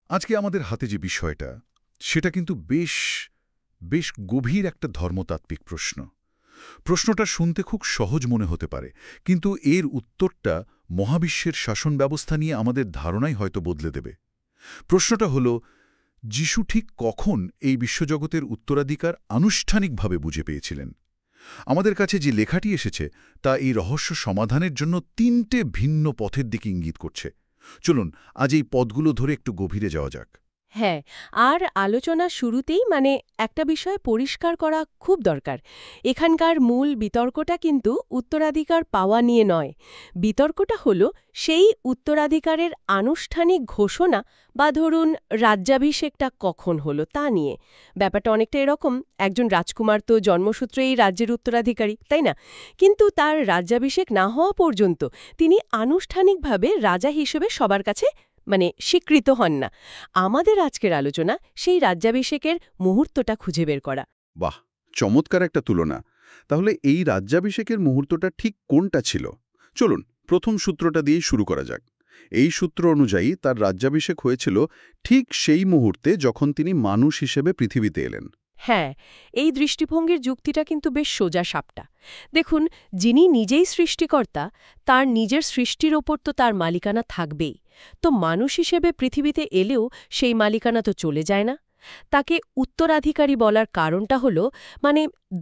আজকে আমাদের হাতে যে বিষয়টা সেটা কিন্তু বেশ বেশ গভীর একটা ধর্মতাত্ত্বিক প্রশ্ন। প্রশ্নটা শুনতে খুব সহজ মনে হতে পারে, কিন্তু এর উত্তরটা মহাবিশ্বের শাসন ব্যবস্থা নিয়ে আমাদের ধারণাই হয়তো বদলে দেবে। প্রশ্নটা হলো, যিশু ঠিক কখন এই বিশ্বজগতের উত্তরাধিকার আনুষ্ঠানিকভাবে বুঝে পেয়েছিলেন? আমাদের কাছে যে লেখাটি এসেছে তা এই রহস্য সমাধানের জন্য তিনটে ভিন্ন পথের দিকে ইঙ্গিত করছে। চলুন আজ এই পথগুলো ধরে একটু গভীরে যাওয়া যাক। হ্যাঁ, আর আলোচনা শুরুতেই একটা বিষয় পরিষ্কার করা খুব দরকার। এখানকার মূল বিতর্কটা কিন্তু উত্তরাধিকার পাওয়া নিয়ে নয়। বিতর্কটা হলো সেই উত্তরাধিকারের আনুষ্ঠানিক ঘোষণা বা ধরুন রাজ্যাভিষেকটা কখন হলো তা নিয়ে। ব্যাপারটা অনেকটা এরকম, একজন রাজকুমার তো জন্মসূত্রেই রাজ্যের উত্তরাধিকারী, তাই না? কিন্তু তার রাজ্যাভিষেক না হওয়া পর্যন্ত তিনি আনুষ্ঠানিকভাবে রাজা হিসেবে সবার কাছে স্বীকৃত হন না। আমাদের আজকের আলোচনা সেই রাজ্যাভিষেকের মুহূর্তটা খুঁজে বের করা। বাহ, চমৎকার একটা তুলনা। তাহলে এই রাজ্যাভিষেকের মুহূর্তটা ঠিক কোনটা ছিল? চলুন প্রথম সূত্রটা দিয়েই শুরু করা যাক। এই সূত্র অনুযায়ী তার রাজ্যাভিষেক হয়েছিল ঠিক সেই মুহূর্তে যখন তিনি মানুষ হিসেবে পৃথিবীতে এলেন। হ্যাঁ, এই দৃষ্টিভঙ্গির যুক্তিটা কিন্তু বেশ সোজা সাপটা। দেখুন, যিনি নিজেই সৃষ্টিকর্তা, তার নিজের সৃষ্টির ওপর তো তার মালিকানা থাকবেই। তো মানুষ হিসেবে পৃথিবীতে এলেও সেই মালিকানা তো চলে যায় না। তাকে উত্তরাধিকারী বলার কারণটা হলো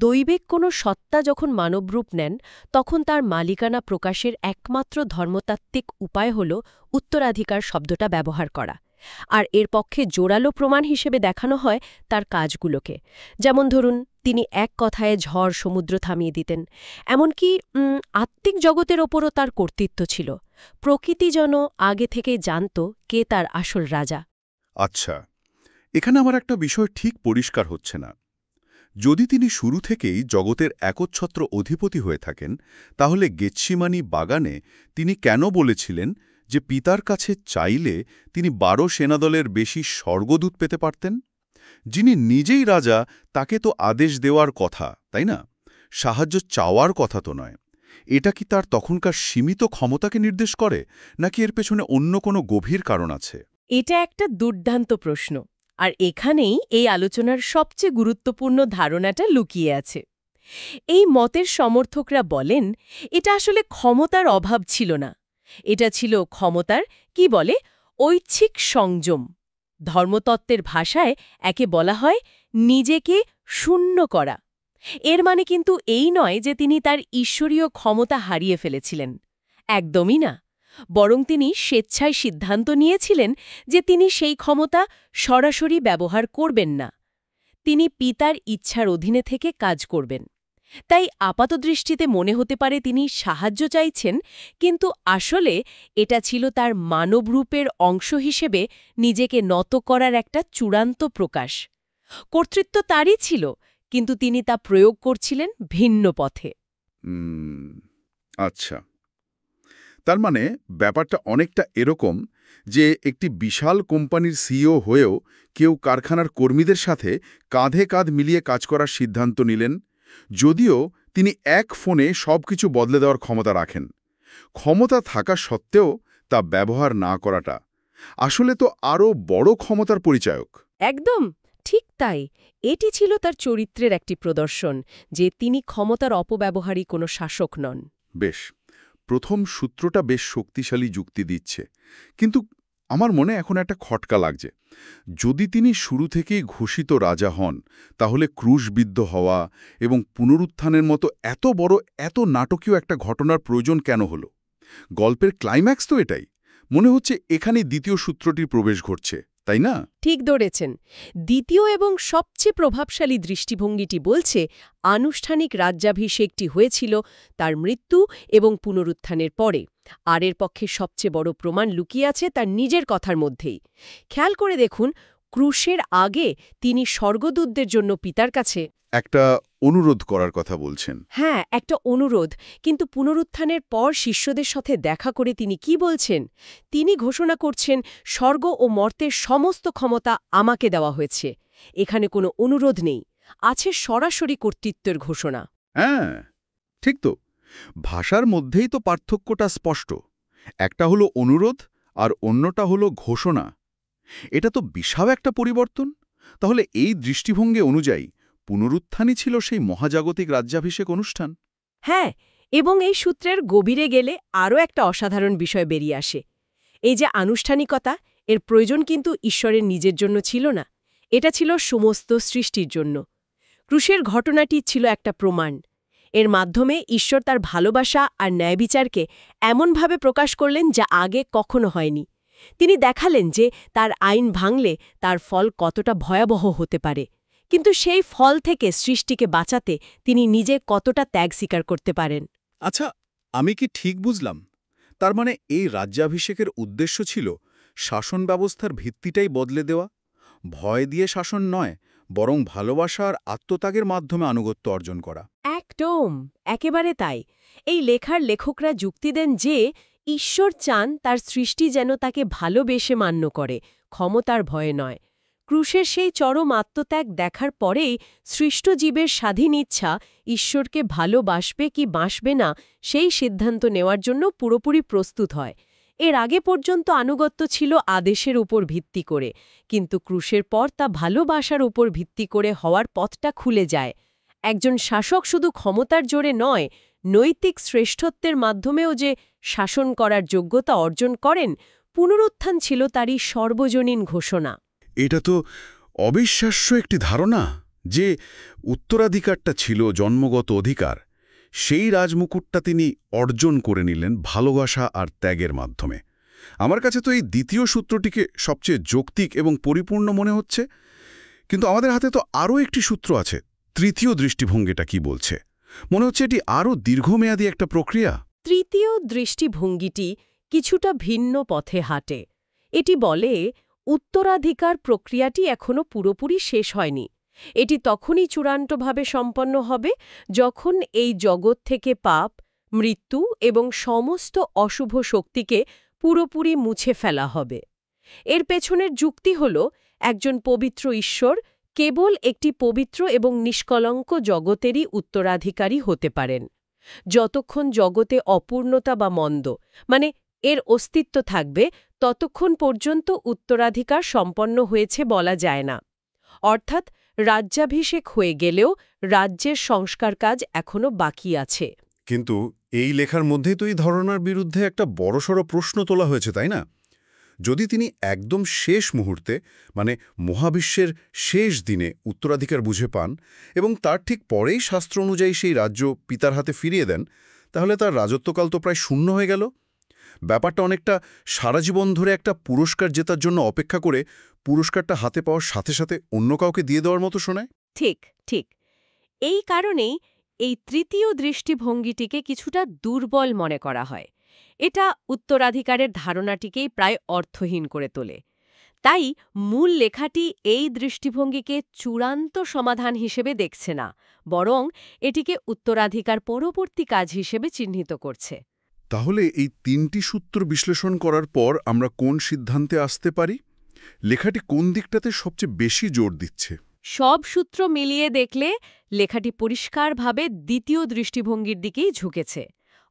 দৈবিক কোনো সত্তা যখন মানবরূপ নেন, তখন তার মালিকানা প্রকাশের একমাত্র ধর্মতাত্ত্বিক উপায় হল উত্তরাধিকার শব্দটা ব্যবহার করা। আর এর পক্ষে জোরালো প্রমাণ হিসেবে দেখানো হয় তার কাজগুলোকে। যেমন ধরুন, তিনি এক কথায় ঝড় সমুদ্র থামিয়ে দিতেন। এমনকি আত্মিক জগতের ওপরও তার কর্তৃত্ব ছিল। প্রকৃতি যেন আগে থেকে জানত কে তার আসল রাজা। আচ্ছা, এখানে আমার একটা বিষয় ঠিক পরিষ্কার হচ্ছে না। যদি তিনি শুরু থেকেই জগতের একচ্ছত্র অধিপতি হয়ে থাকেন, তাহলে গেতসিমানি বাগানে তিনি কেন বলেছিলেন যে পিতার কাছে চাইলে তিনি 12 সেনাদলের বেশি স্বর্গদূত পেতে পারতেন? যিনি নিজেই রাজা, তাকে তো আদেশ দেওয়ার কথা, তাই না? সাহায্য চাওয়ার কথা তো নয়। এটা কি তার তখনকার সীমিত ক্ষমতাকে নির্দেশ করে, নাকি এর পেছনে অন্য কোনো গভীর কারণ আছে? এটা একটা দুর্দান্ত প্রশ্ন, আর এখানেই এই আলোচনার সবচেয়ে গুরুত্বপূর্ণ ধারণাটা লুকিয়ে আছে। এই মতের সমর্থকরা বলেন, এটা আসলে ক্ষমতার অভাব ছিল না, এটা ছিল ক্ষমতার ঐচ্ছিক সংযম। ধর্মতত্ত্বের ভাষায় একে বলা হয় নিজেকে শূন্য করা। এর কিন্তু এই নয় যে তিনি তার ঈশ্বরীয় ক্ষমতা হারিয়ে ফেলেছিলেন, একদমই না। বরং তিনি স্বেচ্ছায় সিদ্ধান্ত নিয়েছিলেন যে তিনি সেই ক্ষমতা সরাসরি ব্যবহার করবেন না। তিনি পিতার ইচ্ছার অধীনে থেকে কাজ করবেন। তাই আপাতদৃষ্টিতে মনে হতে পারে তিনি সাহায্য চাইছেন, কিন্তু আসলে এটা ছিল তার মানবরূপের অংশ হিসেবে নিজেকে নত করার একটা চূড়ান্ত প্রকাশ। কর্তৃত্ব তারই ছিল, কিন্তু তিনি তা প্রয়োগ করছিলেন ভিন্ন পথে। আচ্ছা, তার মানে ব্যাপারটা অনেকটা এরকম যে একটি বিশাল কোম্পানির সিইও হয়েও কেউ কারখানার কর্মীদের সাথে কাঁধে কাঁধ মিলিয়ে কাজ করার সিদ্ধান্ত নিলেন, যদিও তিনি এক ফোনে সবকিছু বদলে দেওয়ার ক্ষমতা রাখেন। ক্ষমতা থাকা সত্ত্বেও তা ব্যবহার না করাটা আসলে তো আরও বড় ক্ষমতার পরিচায়ক। একদম ঠিক তাই। এটি ছিল তার চরিত্রের একটি প্রদর্শন যে তিনি ক্ষমতার অপব্যবহারী কোনো শাসক নন। বেশ, প্রথম সূত্রটা বেশ শক্তিশালী যুক্তি দিচ্ছে, কিন্তু আমার মনে এখন একটা খটকা লাগছে। যদি তিনি শুরু থেকেই ঘোষিত রাজা হন, তাহলে ক্রুশবিদ্ধ হওয়া এবং পুনরুত্থানের মতো এত বড়, এত নাটকীয় একটা ঘটনার প্রয়োজন কেন হলো? গল্পের ক্লাইম্যাক্স তো এটাই। মনে হচ্ছে এখানে দ্বিতীয় সূত্রটির প্রবেশ ঘটছে, তাই না? ঠিক ধরেছেন। দ্বিতীয় এবং সবচেয়ে প্রভাবশালী দৃষ্টিভঙ্গিটি বলছে আনুষ্ঠানিক রাজ্যাভিষেকটি হয়েছিল তার মৃত্যু এবং পুনরুত্থানের পরে। আর এর পক্ষে সবচেয়ে বড় প্রমাণ লুকিয়ে আছে তার নিজের কথার মধ্যেই। খেয়াল করে দেখুন, ক্রুশের আগে তিনি স্বর্গদূতদের জন্য পিতার কাছে একটা অনুরোধ করার কথা বলছেন। হ্যাঁ, একটা অনুরোধ। কিন্তু পুনরুত্থানের পর শিষ্যদের সাথে দেখা করে তিনি কি বলছেন? তিনি ঘোষণা করছেন, স্বর্গ ও মর্তের সমস্ত ক্ষমতা আমাকে দেওয়া হয়েছে। এখানে কোনো অনুরোধ নেই, আছে সরাসরি কর্তৃত্বের ঘোষণা। হ্যাঁ, ঠিক তো। ভাষার মধ্যেই তো পার্থক্যটা স্পষ্ট। একটা হলো অনুরোধ আর অন্যটা হলো ঘোষণা। এটা তো বিশাল একটা পরিবর্তন। তাহলে এই দৃষ্টিভঙ্গি অনুযায়ী পুনরুত্থানই ছিল সেই মহাজাগতিক রাজ্যাভিষেক অনুষ্ঠান। হ্যাঁ, এবং এই সূত্রের গভীরে গেলে আরও একটা অসাধারণ বিষয় বেরিয়ে আসে। এই যে আনুষ্ঠানিকতা, এর প্রয়োজন কিন্তু ঈশ্বরের নিজের জন্য ছিল না, এটা ছিল সমস্ত সৃষ্টির জন্য। ক্রুশের ঘটনাটি ছিল একটা প্রমাণ। এর মাধ্যমে ঈশ্বর তার ভালোবাসা আর ন্যায়বিচারকে এমনভাবে প্রকাশ করলেন যা আগে কখনো হয়নি। তিনি দেখালেন যে তার আইন ভাঙলে তার ফল কতটা ভয়াবহ হতে পারে, কিন্তু সেই ফল থেকে সৃষ্টিকে বাঁচাতে তিনি নিজে কতটা ত্যাগ স্বীকার করতে পারেন। আচ্ছা, আমি কি ঠিক বুঝলাম? তার মানে এই রাজ্যাভিষেকের উদ্দেশ্য ছিল শাসন ব্যবস্থার ভিত্তিটাই বদলে দেওয়া? ভয় দিয়ে শাসন নয়, বরং ভালোবাসা আর আত্মত্যাগের মাধ্যমে আনুগত্য অর্জন করা। একদম, একেবারে তাই। এই লেখার লেখকরা যুক্তি দেন যে ঈশ্বর চান তার সৃষ্টি যেন তাকে ভালোবেসে মান্য করে, ক্ষমতার ভয়ে নয়। ক্রুশের সেই চরম আত্মত্যাগ দেখার পরেই সৃষ্ট জীবের স্বাধীন ইচ্ছা ঈশ্বরকে ভালোবাসবে কি বাসবে না সেই সিদ্ধান্ত নেওয়ার জন্য পুরোপুরি প্রস্তুত হয়। এর আগে পর্যন্ত আনুগত্য ছিল আদেশের উপর ভিত্তি করে, কিন্তু ক্রুশের পর তা ভালোবাসার উপর ভিত্তি করে হওয়ার পথটা খুলে যায়। একজন শাসক শুধু ক্ষমতার জোরে নয়, নৈতিক শ্রেষ্ঠত্বের মাধ্যমেও যে শাসন করার যোগ্যতা অর্জন করেন, পুনরুত্থান ছিল তারই সর্বজনীন ঘোষণা। এটা তো অবিশ্বাস্য একটি ধারণা যে উত্তরাধিকারটা ছিল জন্মগত অধিকার, সেই রাজমুকুটটা তিনি অর্জন করে নিলেন ভালোবাসা আর ত্যাগের মাধ্যমে। আমার কাছে তো এই দ্বিতীয় সূত্রটিকে সবচেয়ে যৌক্তিক এবং পরিপূর্ণ মনে হচ্ছে। কিন্তু আমাদের হাতে তো আরও একটি সূত্র আছে। তৃতীয় দৃষ্টিভঙ্গিটা কি বলছে? মনে হচ্ছে এটি আরও দীর্ঘমেয়াদী একটা প্রক্রিয়া। তৃতীয় দৃষ্টিভঙ্গিটি কিছুটা ভিন্ন পথে হাঁটে। এটি বলে উত্তরাধিকার প্রক্রিয়াটি এখনও পুরোপুরি শেষ হয়নি। এটি তখনই চূড়ান্তভাবে সম্পন্ন হবে যখন এই জগৎ থেকে পাপ, মৃত্যু এবং সমস্ত অশুভ শক্তিকে পুরোপুরি মুছে ফেলা হবে। এর পেছনের যুক্তি হল একজন পবিত্র ঈশ্বর কেবল একটি পবিত্র এবং নিষ্কলঙ্ক জগতেরই উত্তরাধিকারী হতে পারেন। যতক্ষণ জগতে অপূর্ণতা বা মন্দ, মানে এর অস্তিত্ব থাকবে, ততক্ষণ পর্যন্ত উত্তরাধিকার সম্পন্ন হয়েছে বলা যায় না। অর্থাৎ রাজ্যাভিষেক হয়ে গেলেও রাজ্যের সংস্কার কাজ এখনও বাকি আছে। কিন্তু এই লেখার মধ্যেই তো এই ধারণার বিরুদ্ধে একটা বড়সড় প্রশ্ন তোলা হয়েছে, তাই না? যদি তিনি একদম শেষ মুহূর্তে, মানে মহাবিশ্বের শেষ দিনে উত্তরাধিকার বুঝে পান এবং তার ঠিক পরেই শাস্ত্র অনুযায়ী সেই রাজ্য পিতার হাতে ফিরিয়ে দেন, তাহলে তার রাজত্বকাল তো প্রায় শূন্য হয়ে গেল। ব্যাপারটা অনেকটা সারা জীবন ধরে একটা পুরস্কার জেতার জন্য অপেক্ষা করে পুরস্কারটা হাতে পাওয়ার সাথে সাথে অন্য কাউকে দিয়ে দেওয়ার মতো শোনায়। ঠিক ঠিক। এই কারণেই এই তৃতীয় দৃষ্টিভঙ্গিটিকে কিছুটা দুর্বল মনে করা হয়। এটা উত্তরাধিকারের ধারণাটিকেই প্রায় অর্থহীন করে তোলে। তাই মূল লেখাটি এই দৃষ্টিভঙ্গিকে চূড়ান্ত সমাধান হিসেবে দেখছে না, বরং এটিকে উত্তরাধিকার পরবর্তী কাজ হিসেবে চিহ্নিত করছে। তাহলে এই তিনটি সূত্র বিশ্লেষণ করার পর আমরা কোন সিদ্ধান্তে আসতে পারি? লেখাটি কোন দিকটাতে সবচেয়ে বেশি জোর দিচ্ছে? সব সূত্র মিলিয়ে দেখলে লেখাটি পরিষ্কারভাবে দ্বিতীয় দৃষ্টিভঙ্গির দিকেই ঝুঁকেছে।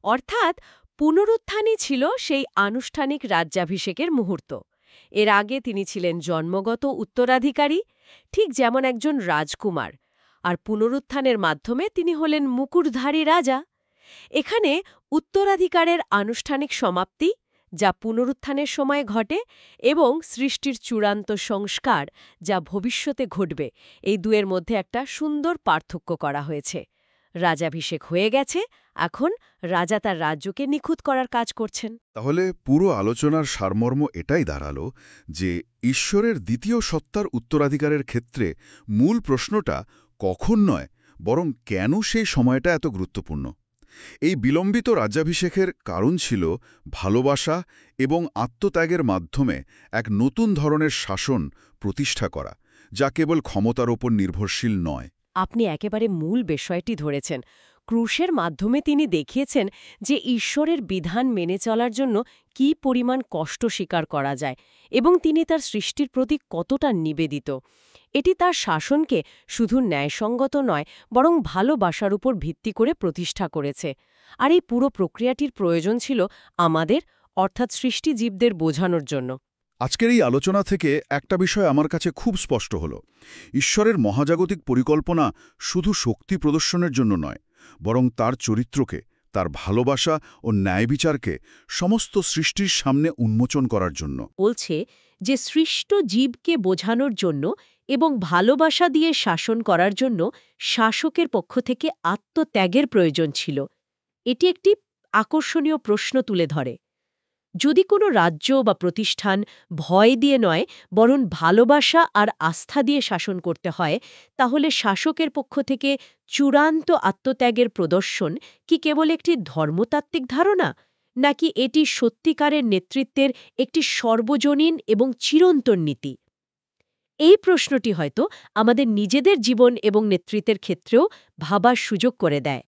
অর্থাৎ পুনরুত্থানই ছিল সেই আনুষ্ঠানিক রাজ্যাভিষেকের মুহূর্ত। এর আগে তিনি ছিলেন জন্মগত উত্তরাধিকারী, ঠিক যেমন একজন রাজকুমার, আর পুনরুত্থানের মাধ্যমে তিনি হলেন মুকুটধারী রাজা। এখানে উত্তরাধিকারের আনুষ্ঠানিক সমাপ্তি, যা পুনরুত্থানের সময় ঘটে, এবং সৃষ্টির চূড়ান্ত সংস্কার, যা ভবিষ্যতে ঘটবে, এই দুয়ের মধ্যে একটা সুন্দর পার্থক্য করা হয়েছে। রাজাভিষেক হয়ে গেছে, এখন রাজা তার রাজ্যকে নিখুঁত করার কাজ করছেন। তাহলে পুরো আলোচনার সারমর্ম এটাই দাঁড়ালো যে ঈশ্বরের দ্বিতীয় সত্তার উত্তরাধিকারের ক্ষেত্রে মূল প্রশ্নটা কখন নয়, বরং কেন সেই সময়টা এত গুরুত্বপূর্ণ। এই বিলম্বিত রাজ্যাভিষেকের কারণ ছিল ভালোবাসা এবং আত্মত্যাগের মাধ্যমে এক নতুন ধরনের শাসন প্রতিষ্ঠা করা, যা কেবল ক্ষমতার ওপর নির্ভরশীল নয়। আপনি একেবারে মূল বিষয়টি ধরেছেন। ক্রুশের মাধ্যমে তিনি দেখিয়েছেন যে ঈশ্বরের বিধান মেনে চলার জন্য কী পরিমাণ কষ্ট স্বীকার করা যায় এবং তিনি তার সৃষ্টির প্রতি কতটা নিবেদিত। এটি তার শাসনকে শুধু ন্যায়সঙ্গত নয়, বরং ভালোবাসার উপর ভিত্তি করে প্রতিষ্ঠা করেছে। আর এই পুরো প্রক্রিয়াটির প্রয়োজন ছিল আমাদের, অর্থাৎ সৃষ্টিজীবদের বোঝানোর জন্য। আজকের এই আলোচনা থেকে একটা বিষয় আমার কাছে খুব স্পষ্ট হলো। ঈশ্বরের মহাজাগতিক পরিকল্পনা শুধু শক্তি প্রদর্শনের জন্য নয়, বরং তার চরিত্রকে, তার ভালোবাসা ও ন্যায় বিচারকে সমস্ত সৃষ্টির সামনে উন্মোচন করার জন্য। বলছে যে সৃষ্ট জীবকে বোঝানোর জন্য এবং ভালোবাসা দিয়ে শাসন করার জন্য শাসকের পক্ষ থেকে আত্মত্যাগের প্রয়োজন ছিল। এটি একটি আকর্ষণীয় প্রশ্ন তুলে ধরে। যদি কোনো রাজ্য বা প্রতিষ্ঠান ভয় দিয়ে নয়, বরং ভালোবাসা আর আস্থা দিয়ে শাসন করতে হয়, তাহলে শাসকের পক্ষ থেকে চূড়ান্ত আত্মত্যাগের প্রদর্শন কি কেবল একটি ধর্মতাত্ত্বিক ধারণা, নাকি এটি সত্যিকারের নেতৃত্বের একটি সর্বজনীন এবং চিরন্তন নীতি? এই প্রশ্নটি হয়তো আমাদের নিজেদের জীবন এবং নেতৃত্বের ক্ষেত্রেও ভাবার সুযোগ করে দেয়।